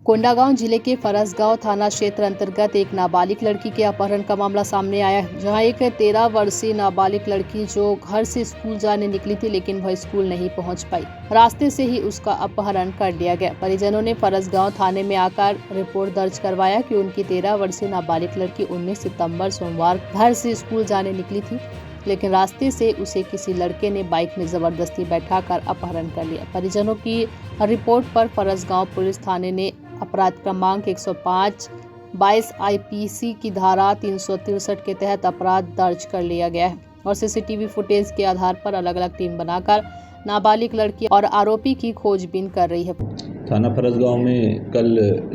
कोंडागांव जिले के फरसगांव थाना क्षेत्र अंतर्गत एक नाबालिग लड़की के अपहरण का मामला सामने आया है, जहां एक 13 वर्षीय नाबालिग लड़की जो घर से स्कूल जाने निकली थी, लेकिन वह स्कूल नहीं पहुंच पाई। रास्ते से ही उसका अपहरण कर लिया गया। परिजनों ने फरसगांव थाने में आकर रिपोर्ट दर्ज करवाया कि उनकी 13 वर्षीय नाबालिग लड़की 19 सितंबर सोमवार घर से स्कूल जाने निकली थी, लेकिन रास्ते से उसे किसी लड़के ने बाइक में जबरदस्ती बैठाकर अपहरण कर लिया। परिजनों की रिपोर्ट पर फरसगांव पुलिस थाने ने अपराध क्रमांक 105/22 आईपीसी की धारा 363 के तहत अपराध दर्ज कर लिया गया है और सीसीटीवी फुटेज के आधार पर अलग अलग टीम बनाकर नाबालिग लड़की और आरोपी की खोजबीन कर रही है। थाना फरसगांव में कल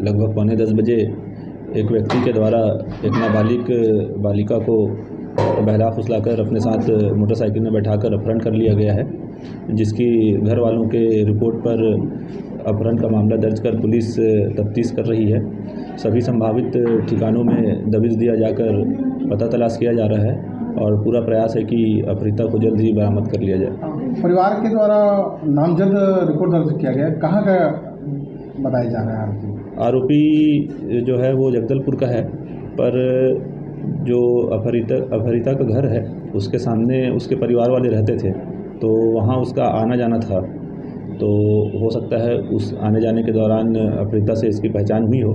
लगभग 9:45 बजे एक व्यक्ति के द्वारा एक नाबालिग बालिका को बहला फुसलाकर अपने साथ मोटरसाइकिल में बैठाकर अपहरण कर लिया गया है, जिसकी घर वालों के रिपोर्ट पर अपहरण का मामला दर्ज कर पुलिस तफ्तीश कर रही है। सभी संभावित ठिकानों में दबिश दिया जाकर पता तलाश किया जा रहा है और पूरा प्रयास है कि अपहृता को जल्द ही बरामद कर लिया जाए। परिवार के द्वारा नामजद रिपोर्ट दर्ज किया गया है, कहाँ का बताया जा रहा है? आरोपी जो है वो जगदलपुर का है, पर जो अपहृता का घर है उसके सामने उसके परिवार वाले रहते थे, तो वहाँ उसका आना जाना था, तो हो सकता है उस आने जाने के दौरान अपहृता से इसकी पहचान हुई हो।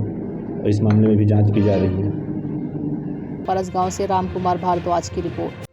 इस मामले में भी जांच की जा रही है। फरसगांव से रामकुमार भारद्वाज की रिपोर्ट।